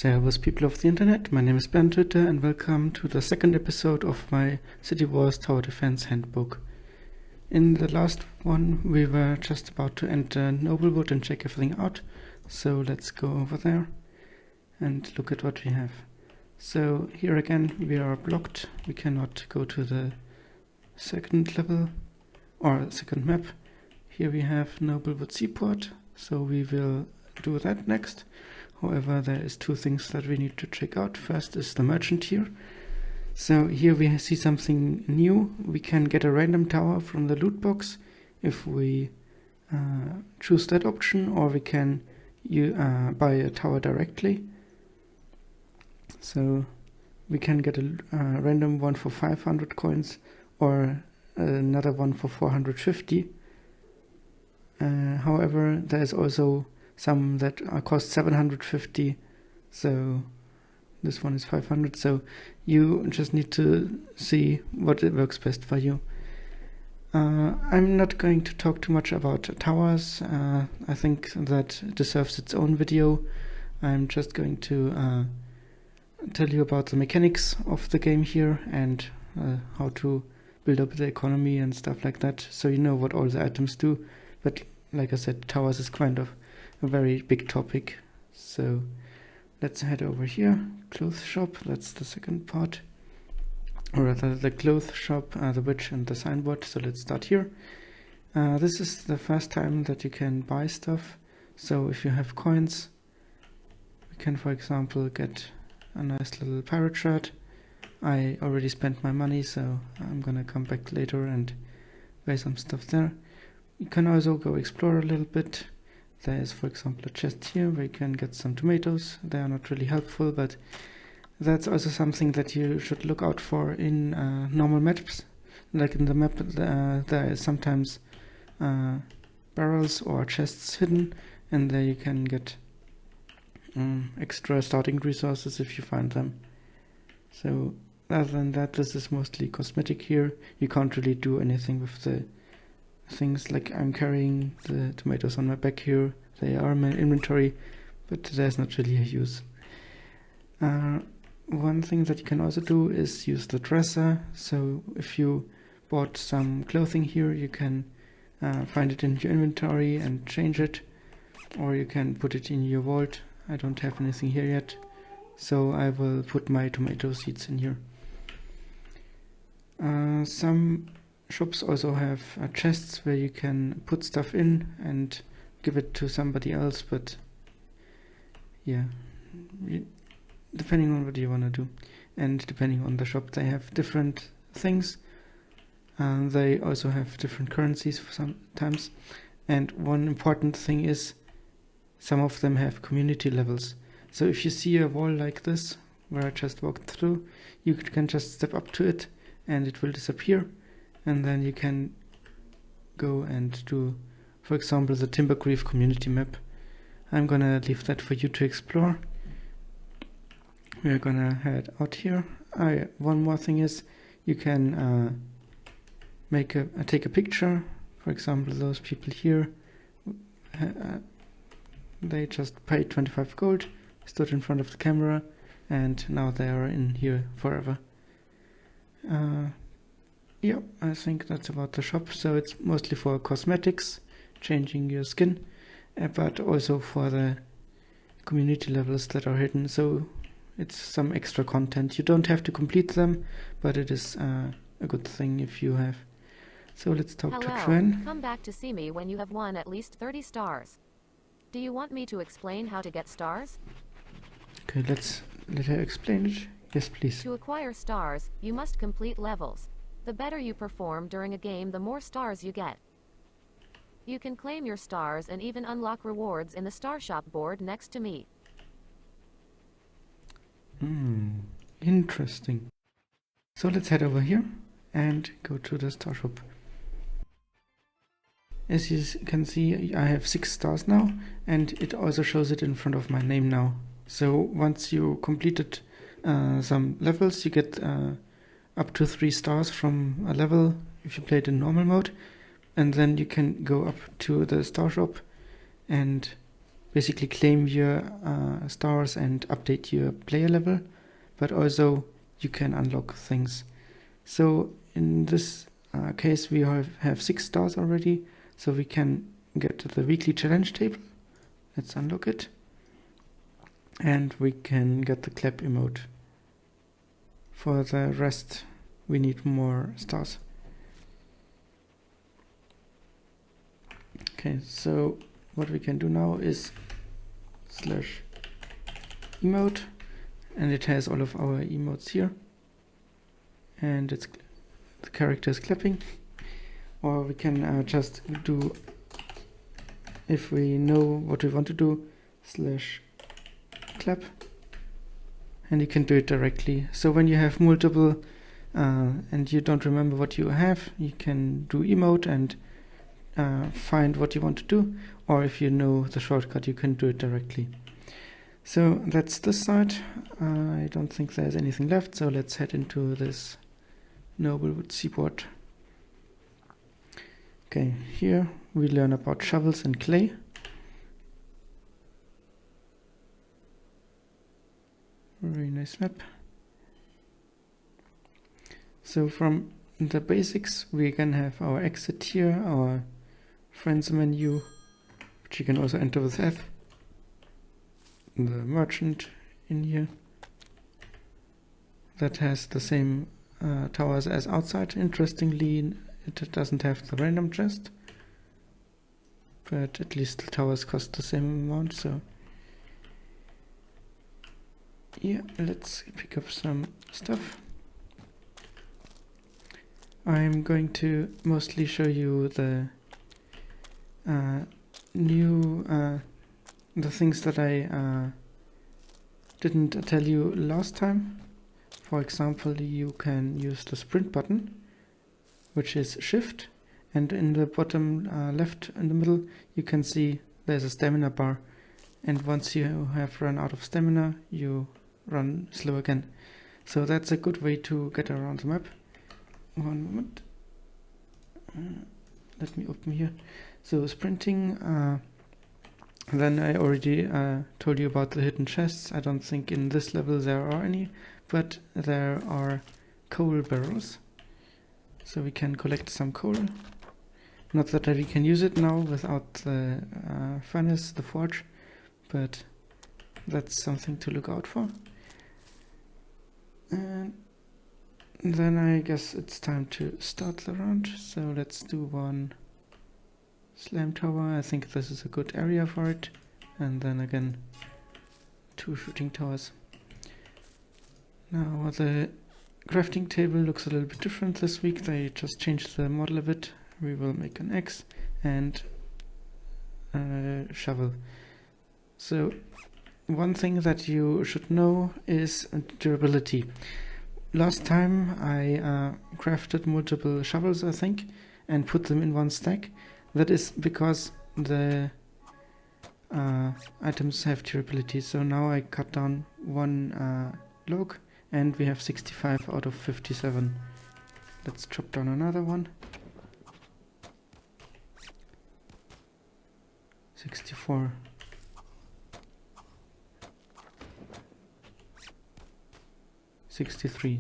Servus people of the internet, my name is Ben Twitter and welcome to the second episode of my CityWars Tower Defense Handbook. In the last one we were just about to enter Noblewood and check everything out, so let's go over there and look at what we have. So here again we are blocked, we cannot go to the second level or second map. Here we have Noblewood Seaport, so we will do that next. However, there is two things that we need to check out. First is the merchant here. So here we see something new. We can get a random tower from the loot box if we choose that option, or we can buy a tower directly. So we can get a random one for 500 coins or another one for 450. However, there is also some that cost 750, so this one is 500, so you just need to see what works best for you. I'm not going to talk too much about towers. I think that deserves its own video. I'm just going to tell you about the mechanics of the game here and how to build up the economy and stuff like that, so you know what all the items do. But like I said, towers is kind of a very big topic. So let's head over here. Clothes shop, that's the second part, or rather the clothes shop, the witch and the signboard. So let's start here. This is the first time that you can buy stuff. So if you have coins, we can for example get a nice little pirate shirt. I already spent my money, so I'm gonna come back later and buy some stuff there. You can also go explore a little bit. There is, for example, a chest here where you can get some tomatoes. They are not really helpful, but that's also something that you should look out for in normal maps. Like in the map, there is sometimes barrels or chests hidden, and there you can get extra starting resources if you find them. So other than that, this is mostly cosmetic here. You can't really do anything with the things. Like I'm carrying the tomatoes on my back here. They are in my inventory, but there's not really a use. One thing that you can also do is use the dresser. So if you bought some clothing here, you can find it in your inventory and change it, or you can put it in your vault. I don't have anything here yet, so I will put my tomato seeds in here. Some shops also have chests where you can put stuff in and give it to somebody else, but yeah, depending on what you want to do and depending on the shop, they have different things. They also have different currencies sometimes, and one important thing is some of them have community levels. So if you see a wall like this where I just walked through, you can just step up to it and it will disappear. And then you can go and do, for example, the Timbercreek community map. I'm gonna leave that for you to explore. We're gonna head out here. One more thing is you can take a picture. For example, those people here, they just paid 25 gold, stood in front of the camera, and now they are in here forever. Yeah, I think that's about the shop. So it's mostly for cosmetics, changing your skin, but also for the community levels that are hidden. So it's some extra content. You don't have to complete them, but it is a good thing if you have. So let's talk to Tren. Come back to see me when you have won at least 30 stars. Do you want me to explain how to get stars? Okay, let her explain it. Yes, please. To acquire stars, you must complete levels. The better you perform during a game, the more stars you get. You can claim your stars and even unlock rewards in the Star Shop board next to me. Interesting. So let's head over here and go to the Star Shop. As you can see, I have 6 stars now, and it also shows it in front of my name now. So once you completed some levels, you get up to 3 stars from a level if you play it in normal mode, and then you can go up to the Star Shop and basically claim your stars and update your player level, but also you can unlock things. So in this case we have 6 stars already, so we can get to the weekly challenge table. Let's unlock it, and we can get the clap emote. For the rest we need more stars. Okay, so what we can do now is /emote, and it has all of our emotes here, and it's the character is clapping. Or we can just do, if we know what we want to do, /clap, and you can do it directly. So when you have multiple and you don't remember what you have, you can do emote and find what you want to do, or if you know the shortcut, you can do it directly. So that's this side. I don't think there's anything left, so let's head into this Noblewood seaport. Okay, here we learn about shovels and clay. Very nice map. So from the basics, we can have our exit here, our friends menu, which you can also enter with F. The merchant in here that has the same towers as outside. Interestingly, it doesn't have the random chest, but at least the towers cost the same amount. So yeah, let's pick up some stuff. I'm going to mostly show you the the things that I didn't tell you last time. For example, you can use the sprint button, which is shift, and in the bottom left in the middle you can see there's a stamina bar, and once you have run out of stamina you run slow again. So that's a good way to get around the map. One moment, let me open here. So sprinting, then I already told you about the hidden chests. I don't think in this level there are any, but there are coal barrels, so we can collect some coal. Not that we can use it now without the furnace, the forge, but that's something to look out for. And then I guess it's time to start the round, so let's do one slam tower. I think this is a good area for it, and then again 2 shooting towers. Now the crafting table looks a little bit different this week. They just changed the model a bit. We will make an axe and a shovel. So one thing that you should know is durability. Last time I crafted multiple shovels, I think, and put them in one stack. That is because the items have durability. So now I cut down one log, and we have 65 out of 57. Let's chop down another one. 64.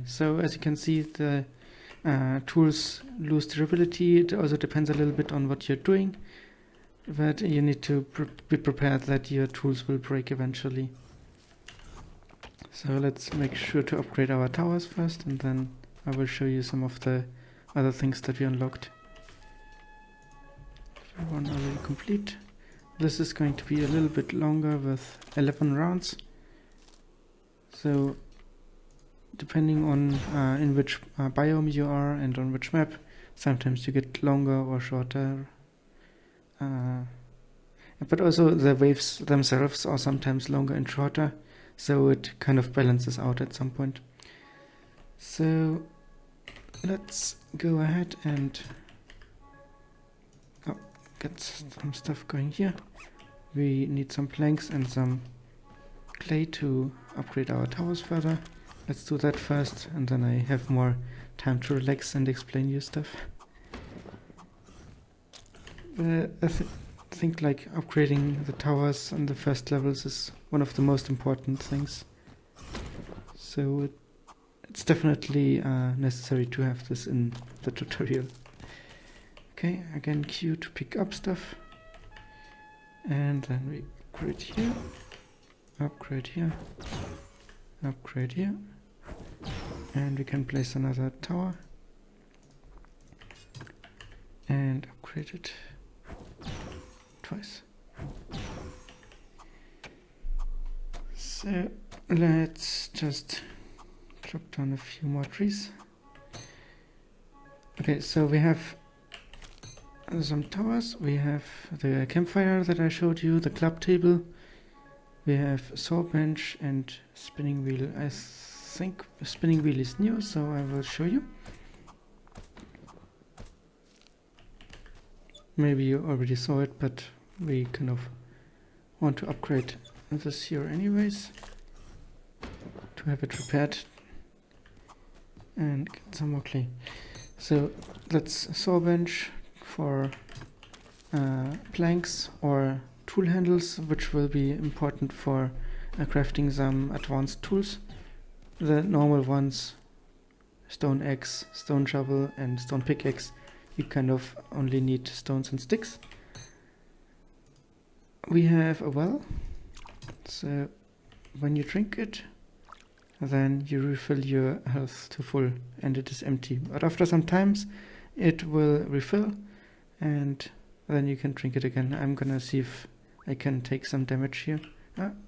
So as you can see, the tools lose durability. It also depends a little bit on what you're doing, but you need to be prepared that your tools will break eventually. So let's make sure to upgrade our towers first, and then I will show you some of the other things that we unlocked. One already complete. This is going to be a little bit longer with 11 rounds. So depending on in which biome you are and on which map, sometimes you get longer or shorter. But also the waves themselves are sometimes longer and shorter, so it kind of balances out at some point. So let's go ahead and get some stuff going here. We need some planks and some clay to upgrade our towers further. Let's do that first, and then I have more time to relax and explain you stuff. think like upgrading the towers on the first levels is one of the most important things. So it's definitely necessary to have this in the tutorial. Okay, again Q to pick up stuff. And then we upgrade here, upgrade here, upgrade here. And we can place another tower. And upgrade it twice. So let's just drop down a few more trees. Okay, so we have some towers. We have the campfire that I showed you, the club table. We have saw bench and spinning wheel. I think spinning wheel is new, so I will show you. Maybe you already saw it, but we kind of want to upgrade this here anyways to have it repaired and get some more clay. So that's saw bench for planks or tool handles, which will be important for crafting some advanced tools. The normal ones, stone axe, stone shovel and stone pickaxe, you kind of only need stones and sticks. We have a well, so when you drink it, then you refill your health to full and it is empty. But after some times it will refill and then you can drink it again. I'm gonna see if I can take some damage here.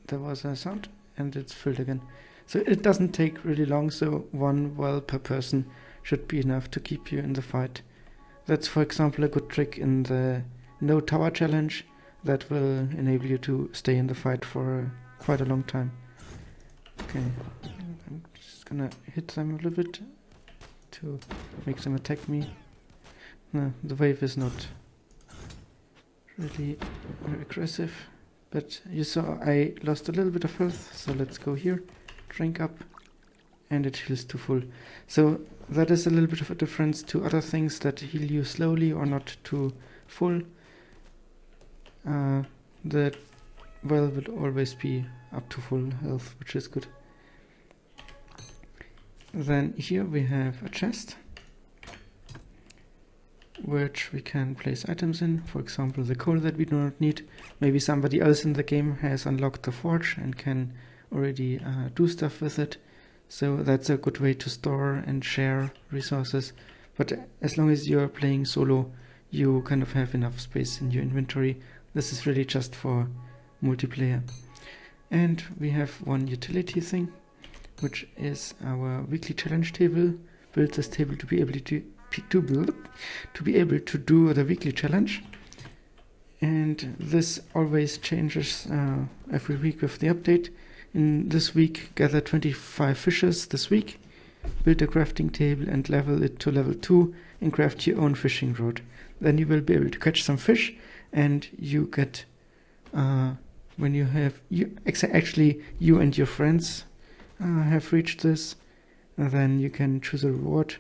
There was a sound and it's filled again. So it doesn't take really long, so one well per person should be enough to keep you in the fight. That's for example a good trick in the no tower challenge that will enable you to stay in the fight for quite a long time. Okay, I'm just gonna hit them a little bit to make them attack me. No, the wave is not really very aggressive, but you saw I lost a little bit of health, so let's go here, drink up, and it heals to full. So that is a little bit of a difference to other things that heal you slowly or not to full. The well will always be up to full health, which is good. Then here we have a chest which we can place items in, for example the coal that we do not need. Maybe somebody else in the game has unlocked the forge and can already do stuff with it, so that's a good way to store and share resources. But as long as you're playing solo, you kind of have enough space in your inventory. This is really just for multiplayer. And we have one utility thing, which is our weekly challenge table. Build this table to be able to be able to do the weekly challenge, and this always changes every week with the update. In this week, gather 25 fishes this week, build a crafting table and level it to level 2 and craft your own fishing rod. Then you will be able to catch some fish, and you get when you have actually you and your friends have reached this, and then you can choose a reward.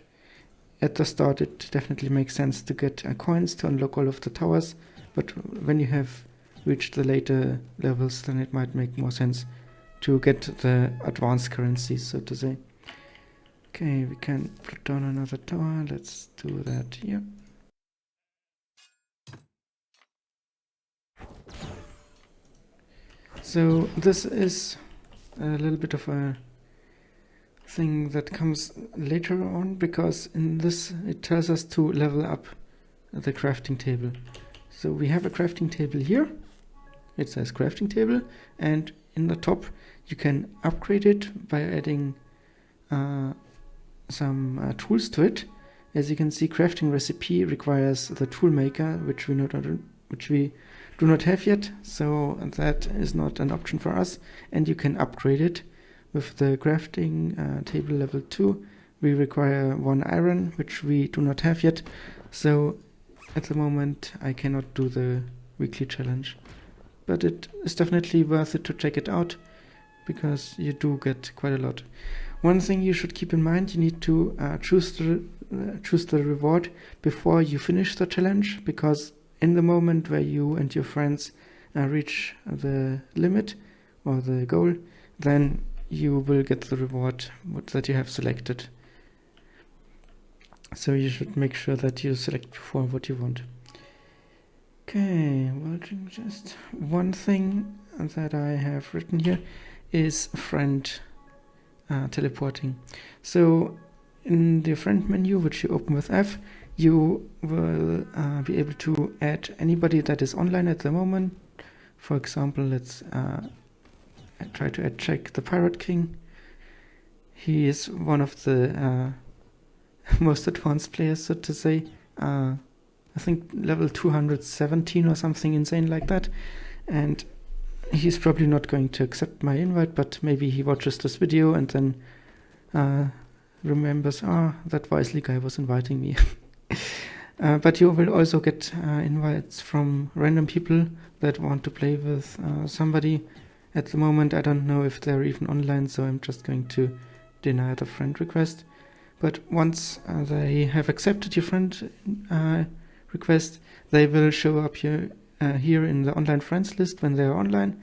At the start it definitely makes sense to get coins to unlock all of the towers, but when you have reached the later levels, then it might make more sense to get the advanced currencies, so to say. Okay, we can put down another tower. Let's do that here. So this is a little bit of a thing that comes later on, because in this it tells us to level up the crafting table. So we have a crafting table here. It says crafting table, and in the top you can upgrade it by adding some tools to it. As you can see, crafting recipe requires the tool maker, which we do not have yet, so that is not an option for us, and you can upgrade it with the crafting table level 2. We require 1 iron, which we do not have yet, so at the moment I cannot do the weekly challenge, but it is definitely worth it to check it out, because you do get quite a lot. One thing you should keep in mind, you need to choose the reward before you finish the challenge, because in the moment where you and your friends reach the limit or the goal, then you will get the reward that you have selected. So you should make sure that you select before what you want. Okay, well, just one thing that I have written here is friend teleporting. So in the friend menu, which you open with F, you will be able to add anybody that is online at the moment. For example, let's try to add Jack the Pirate King. He is one of the most advanced players, so to say. I think level 217 or something insane like that. And he's probably not going to accept my invite, but maybe he watches this video and then remembers, that wisely guy was inviting me. But you will also get invites from random people that want to play with somebody. At the moment, I don't know if they're even online, so I'm just going to deny the friend request. But once they have accepted your friend request, they will show up here in the online friends list when they're online,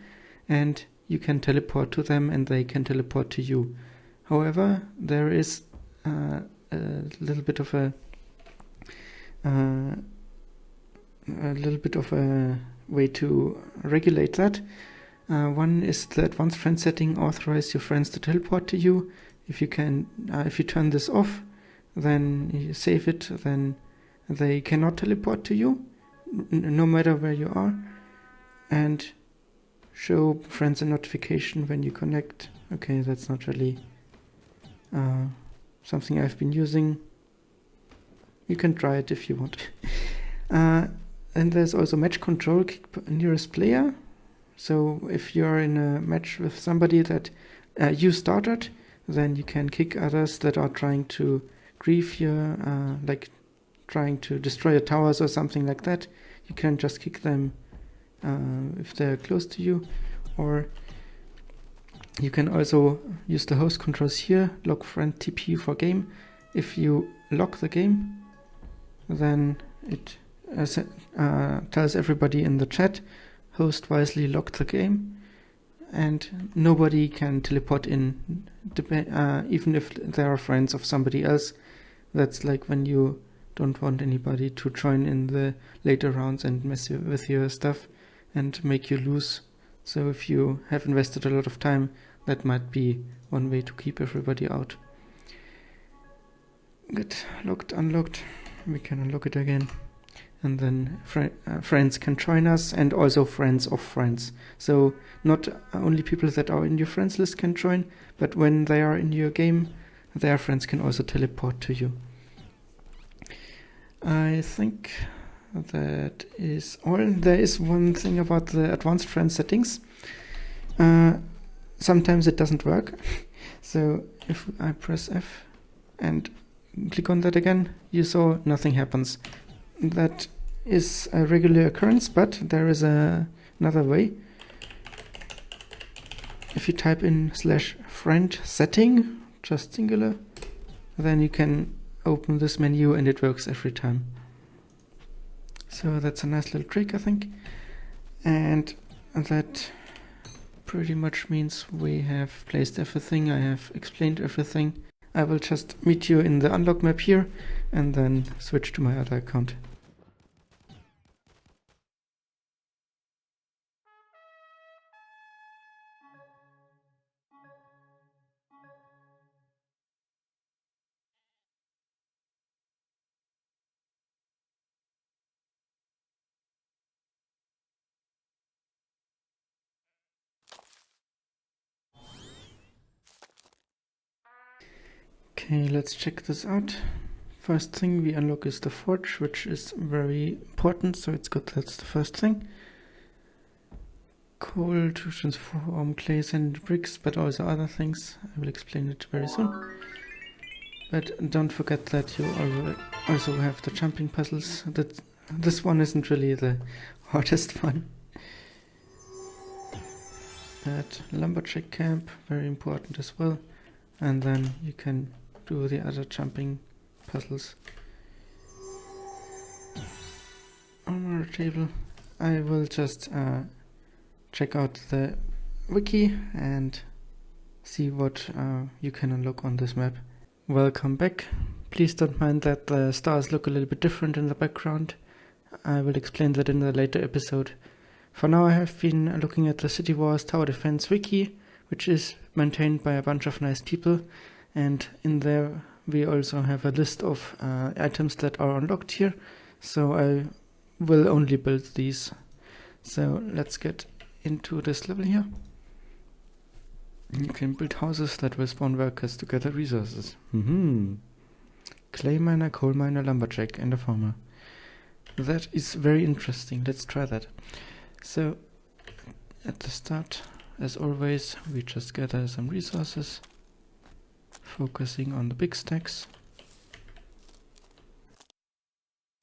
and you can teleport to them and they can teleport to you. However, there is a little bit of a way to regulate that. One is the advanced friend setting, authorize your friends to teleport to you. If you turn this off, then you save it, then they cannot teleport to you, no matter where you are. And show friends a notification when you connect. Okay, that's not really something I've been using. You can try it if you want. And there's also match control, kick nearest player. So if you're in a match with somebody that you started, then you can kick others that are trying to grief you, like trying to destroy your towers or something like that. You can just kick them if they're close to you. Or you can also use the host controls here, lock friend TP for game. If you lock the game, then it tells everybody in the chat, host wisely locked the game, and nobody can teleport in, even if they are friends of somebody else. That's like when you don't want anybody to join in the later rounds and mess with your stuff and make you lose. So if you have invested a lot of time, that might be one way to keep everybody out. Good, locked, unlocked. We can unlock it again. And then friends can join us, and also friends of friends. So not only people that are in your friends list can join, but when they are in your game, their friends can also teleport to you. I think that is all. There is one thing about the advanced friend settings. Sometimes it doesn't work. So if I press F and click on that again, you saw nothing happens. That is a regular occurrence, but there is another way. If you type in /friend setting, just singular, then you can open this menu and it works every time. So that's a nice little trick, I think. And that pretty much means we have placed everything. I have explained everything. I will just meet you in the unlock map here and then switch to my other account. Okay, let's check this out. First thing we unlock is the forge, which is very important, so it's good that's the first thing. Coal to transform clay, sand, bricks, but also other things. I will explain it very soon. But don't forget that you also have the jumping puzzles. This one isn't really the hardest one. At lumberjack camp, very important as well. And then you can do the other jumping puzzles. Armor for a table. I will just check out the wiki and see what you can unlock on this map. Welcome back. Please don't mind that the stars look a little bit different in the background. I will explain that in a later episode. For now I have been looking at the CityWars Tower Defense wiki, which is maintained by a bunch of nice people, and in there we also have a list of items that are unlocked here, so I will only build these. So let's get into this level here. You can build houses that will spawn workers to gather resources. Clay miner, coal miner, lumberjack, and a farmer. That is very interesting. Let's try that. So at the start, as always, we just gather some resources, focusing on the big stacks.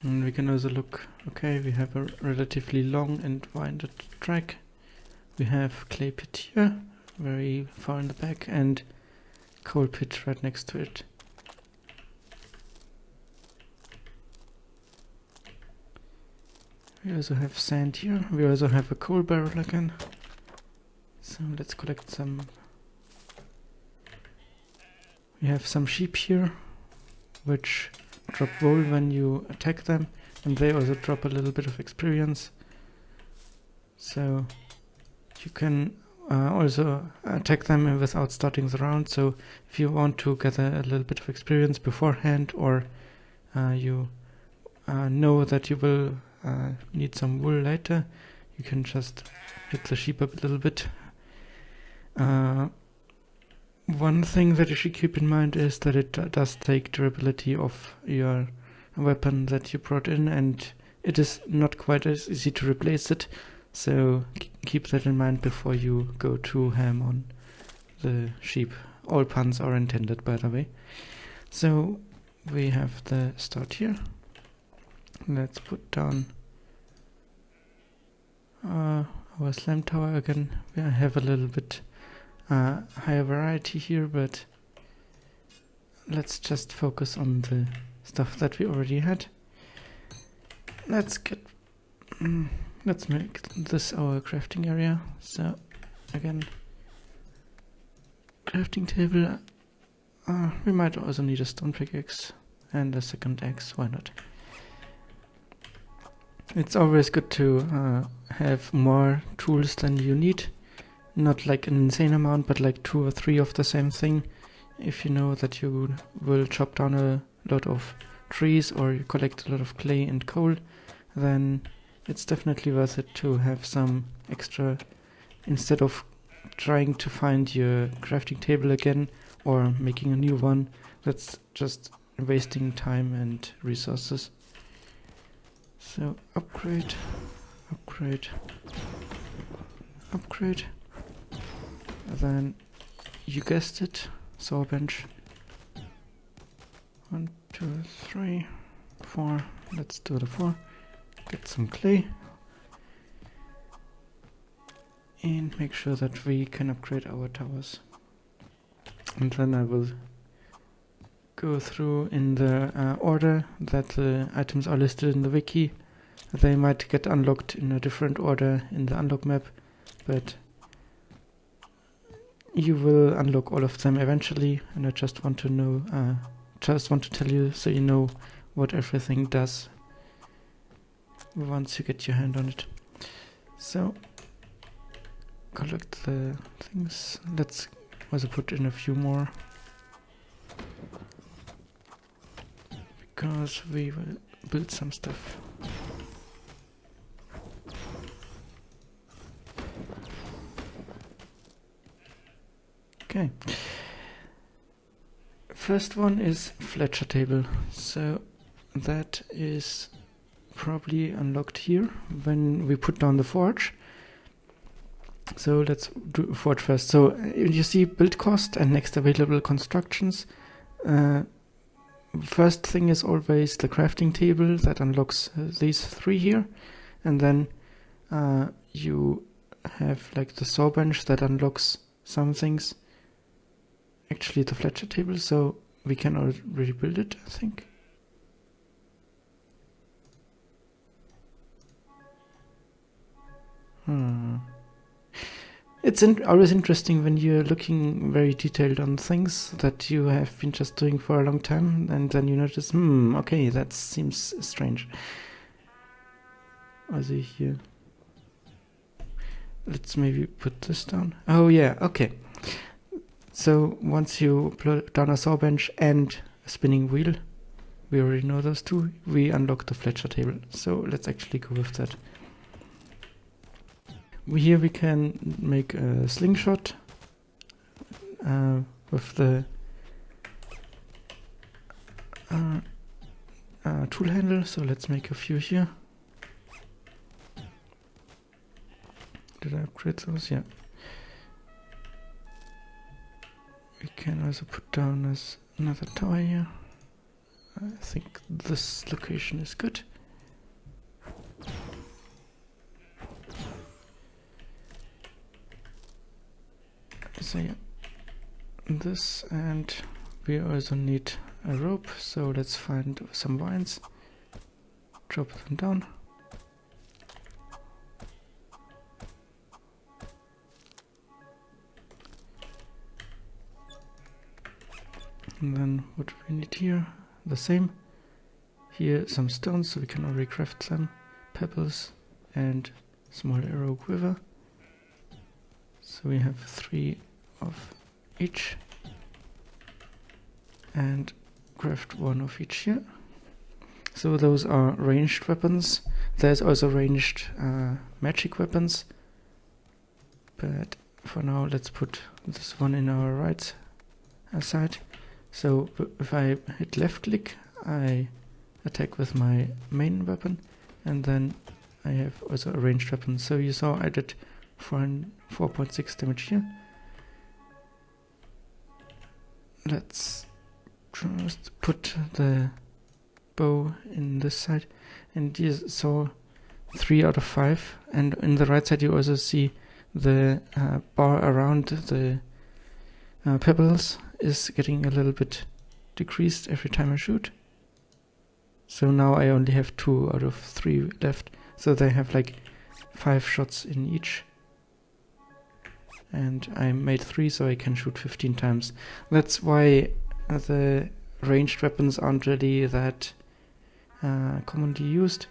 And we can also look, okay, we have a relatively long and winded track. We have clay pit here, very far in the back, and coal pit right next to it. We also have sand here. We also have a coal barrel again. So let's collect some. We have some sheep here, which drop wool when you attack them, and they also drop a little bit of experience. So you can also attack them without starting the round. So if you want to gather a little bit of experience beforehand, or you know that you will need some wool later, you can just hit the sheep up a little bit. One thing that you should keep in mind is that it does take durability of your weapon that you brought in, and it is not quite as easy to replace it, so keep that in mind before you go too ham on the sheep. All puns are intended, by the way. So we have the start here. Let's put down our slam tower again. I have a little bit higher variety here, but let's just focus on the stuff that we already had. Let's make this our crafting area. So again, crafting table. We might also need a stone pickaxe and a second axe. Why not? It's always good to have more tools than you need. Not like an insane amount, but like 2 or 3 of the same thing. If you know that you will chop down a lot of trees or you collect a lot of clay and coal, then it's definitely worth it to have some extra, instead of trying to find your crafting table again or making a new one. That's just wasting time and resources. So upgrade, upgrade, upgrade. Then you guessed it, saw bench. 1, 2, 3, 4. Let's do the 4. Get some clay. And make sure that we can upgrade our towers. And then I will go through in the order that the items are listed in the wiki. They might get unlocked in a different order in the unlock map, but you will unlock all of them eventually, and I just want to know, tell you so you know what everything does once you get your hand on it. So collect the things. Let's also put in a few more, because we will build some stuff. Okay. First one is Fletcher table. So that is probably unlocked here when we put down the forge. So let's do forge first. So you see build cost and next available constructions. First thing is always the crafting table that unlocks these 3 here, and then you have like the saw bench that unlocks some things. Actually the Fletcher table, so we can already build it, I think. It's always interesting when you're looking very detailed on things that you have been just doing for a long time, and then you notice, okay, that seems strange. Also here. Let's maybe put this down. Oh yeah, okay. So once you put down a saw bench and a spinning wheel, we already know those two, we unlock the Fletcher table. So let's actually go with that. Here we can make a slingshot with the tool handle. So let's make a few here. Did I upgrade those? Yeah. We can also put down another tower here. I think this location is good. So yeah, this, and we also need a rope, so let's find some vines, drop them down. And then what do we need here? The same. Here some stones, so we can already craft them, pebbles and small arrow quiver. So we have 3 of each, and craft 1 of each here. So those are ranged weapons. There's also ranged magic weapons, but for now let's put this one in our right side. So if I hit left click, I attack with my main weapon, and then I have also a ranged weapon. So you saw I did 4.6 damage here. Let's just put the bow in this side, and you saw 3 out of 5, and in the right side you also see the bar around the pebbles is getting a little bit decreased every time I shoot. So now I only have 2 out of 3 left, so they have like 5 shots in each. And I made 3, so I can shoot 15 times. That's why the ranged weapons aren't really that commonly used.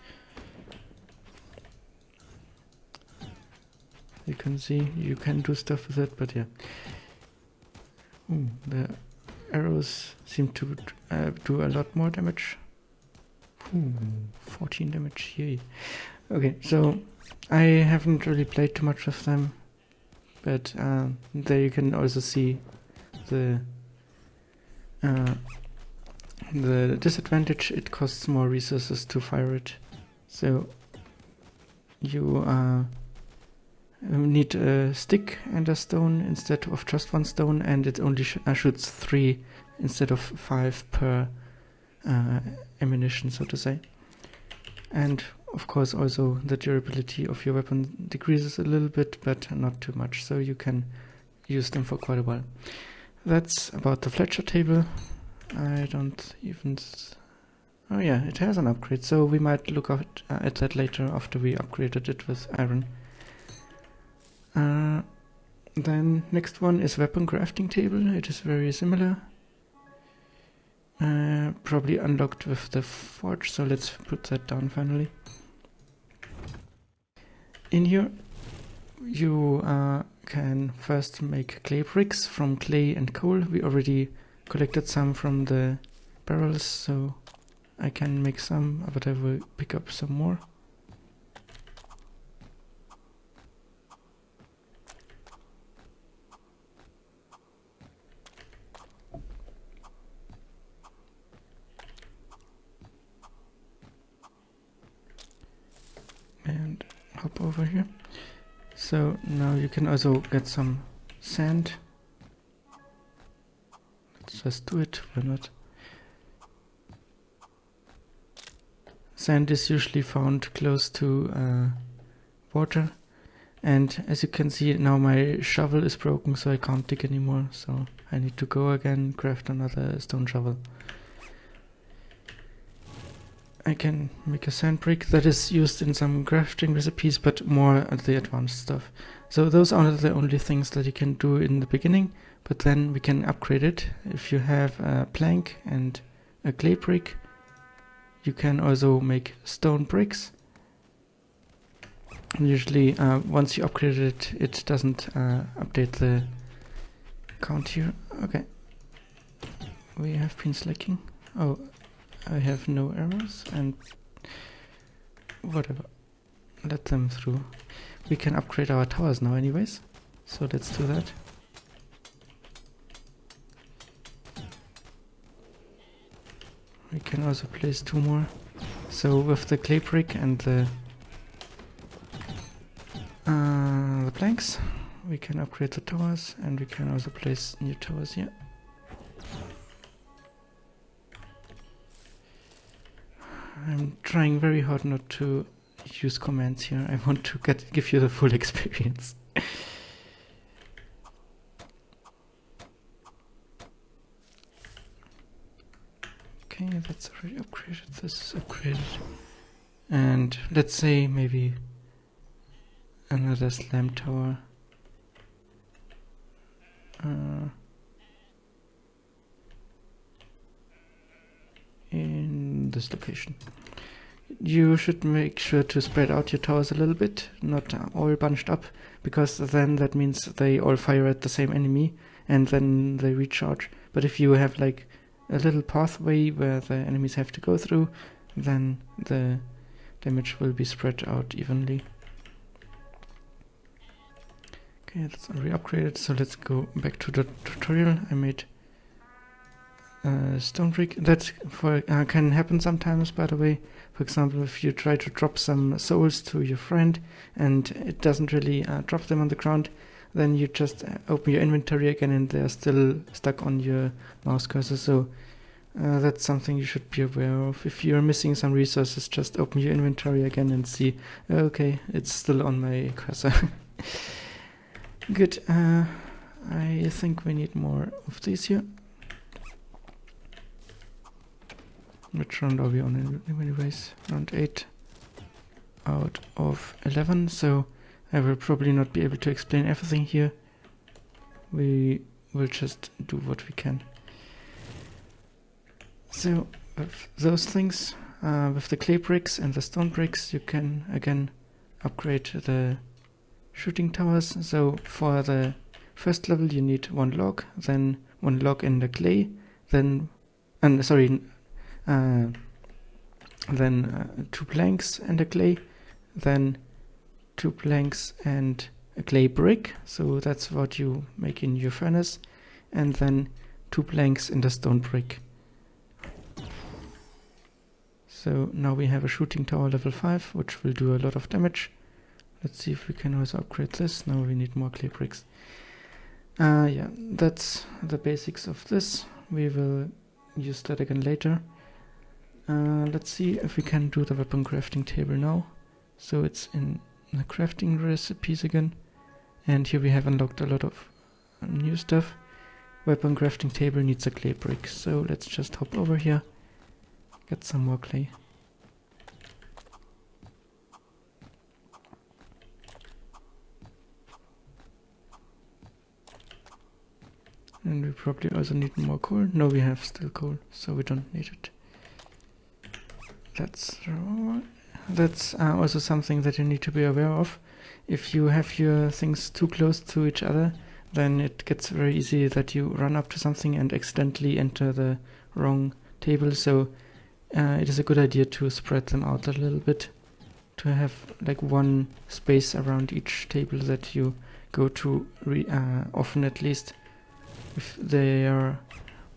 You can see you can do stuff with it, but yeah. Ooh, the arrows seem to do a lot more damage. Ooh, 14 damage, yay. Okay, so I haven't really played too much of them, but there you can also see the disadvantage. It costs more resources to fire it, so you need a stick and a stone instead of just 1 stone, and it only shoots 3 instead of 5 per ammunition, so to say. And of course also the durability of your weapon decreases a little bit, but not too much, so you can use them for quite a while. That's about the Fletcher table. I don't even... Oh yeah, it has an upgrade, so we might look at that later after we upgraded it with iron. Then next one is weapon crafting table. It is very similar. Probably unlocked with the forge, so let's put that down finally. In here you can first make clay bricks from clay and coal. We already collected some from the barrels, so I can make some, but I will pick up some more. And hop over here. So now you can also get some sand. Let's just do it, why not? Sand is usually found close to water, and as you can see now my shovel is broken, so I can't dig anymore, so I need to go again, craft another stone shovel. I can make a sand brick that is used in some crafting recipes, but more at the advanced stuff. So those are the only things that you can do in the beginning, but then we can upgrade it. If you have a plank and a clay brick, you can also make stone bricks. And usually once you upgrade it, it doesn't update the count here. Okay. We have been slacking. Oh, I have no arrows and whatever. Let them through. We can upgrade our towers now anyways. So let's do that. We can also place 2 more. So with the clay brick and the planks, we can upgrade the towers, and we can also place new towers here. I'm trying very hard not to use commands here. I want to give you the full experience. Okay, that's already upgraded. This is upgraded. And let's say maybe another slam tower. In this location. You should make sure to spread out your towers a little bit, not all bunched up, because then that means they all fire at the same enemy and then they recharge. But if you have like a little pathway where the enemies have to go through, then the damage will be spread out evenly. Okay, that's already upgraded, so let's go back to the tutorial. I made stone brick. That can happen sometimes, by the way. For example, if you try to drop some souls to your friend and it doesn't really drop them on the ground, then you just open your inventory again and they're still stuck on your mouse cursor. So that's something you should be aware of. If you're missing some resources, just open your inventory again and see, okay, it's still on my cursor. Good. I think we need more of these here. Which round are we on anyways? Round 8 out of 11, so I will probably not be able to explain everything here. We will just do what we can. So with those things, with the clay bricks and the stone bricks, you can again upgrade the shooting towers. So for the first level you need 1 log, then 1 log in the clay, then 2 planks and a clay, then 2 planks and a clay brick, so that's what you make in your furnace, and then 2 planks and a stone brick. So now we have a shooting tower level 5, which will do a lot of damage. Let's see if we can also upgrade this. Now we need more clay bricks. Yeah, that's the basics of this. We will use that again later. Let's see if we can do the weapon crafting table now. So it's in the crafting recipes again, and here we have unlocked a lot of new stuff. Weapon crafting table needs a clay brick, so let's just hop over here, get some more clay. And we probably also need more coal. No, we have still coal, so we don't need it. That's also something that you need to be aware of. If you have your things too close to each other, then it gets very easy that you run up to something and accidentally enter the wrong table. So it is a good idea to spread them out a little bit, to have like one space around each table that you go to often, at least. If they are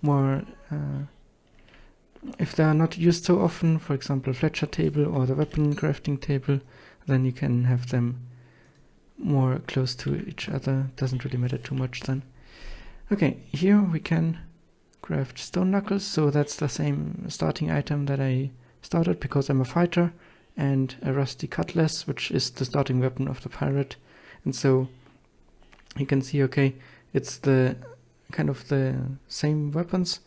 more if they are not used so often, for example Fletcher table or the weapon crafting table, then you can have them more close to each other. Doesn't really matter too much then. Okay, here we can craft stone knuckles, so that's the same starting item that I started because I'm a fighter, and a rusty cutlass, which is the starting weapon of the pirate. And so you can see, okay, it's the kind of the same weapons,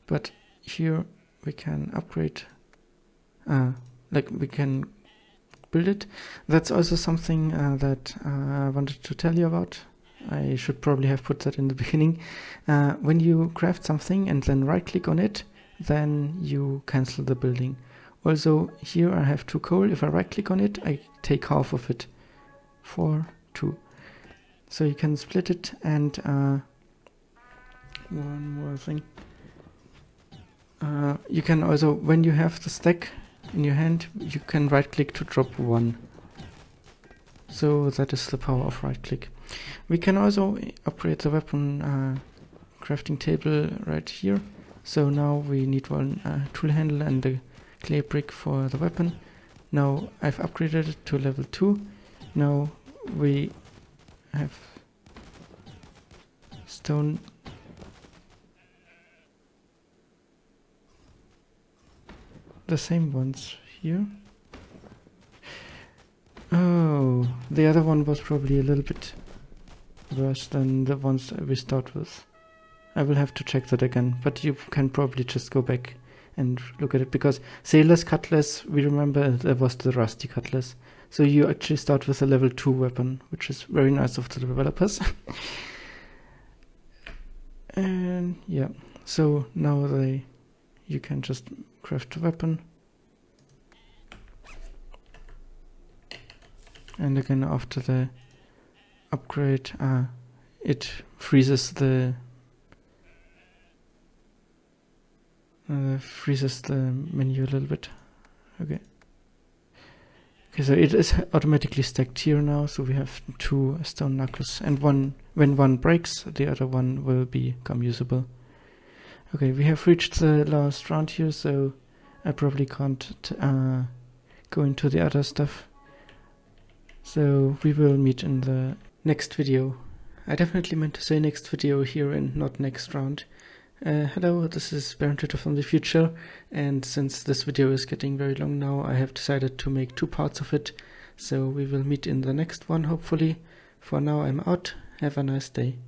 but here we can upgrade like we can build it. That's also something that I wanted to tell you about. I should probably have put that in the beginning. When you craft something and then right click on it, then you cancel the building. Also here I have 2 coal. If I right click on it, I take half of it. 4, 2. So you can split it. And one more thing. You can also, when you have the stack in your hand, you can right click to drop 1. So that is the power of right click. We can also upgrade the weapon crafting table right here. So now we need one tool handle and the clay brick for the weapon. Now I've upgraded it to level 2. Now we have stone. The same ones here. Oh, the other one was probably a little bit worse than the ones we start with. I will have to check that again, but you can probably just go back and look at it, because Sailor's Cutlass, we remember there was the Rusty Cutlass. So you actually start with a level 2 weapon, which is very nice of the developers. And yeah, so now you can just craft a weapon. And again, after the upgrade, it freezes the menu a little bit. Okay, so it is automatically stacked here now. So we have 2 stone knuckles, and when one breaks, the other one will become usable. Okay, we have reached the last round here, so I probably can't go into the other stuff. So we will meet in the next video. I definitely meant to say next video here and not next round. Hello, this is Baron from the future, and since this video is getting very long now, I have decided to make 2 parts of it. So we will meet in the next one, hopefully. For now I'm out. Have a nice day.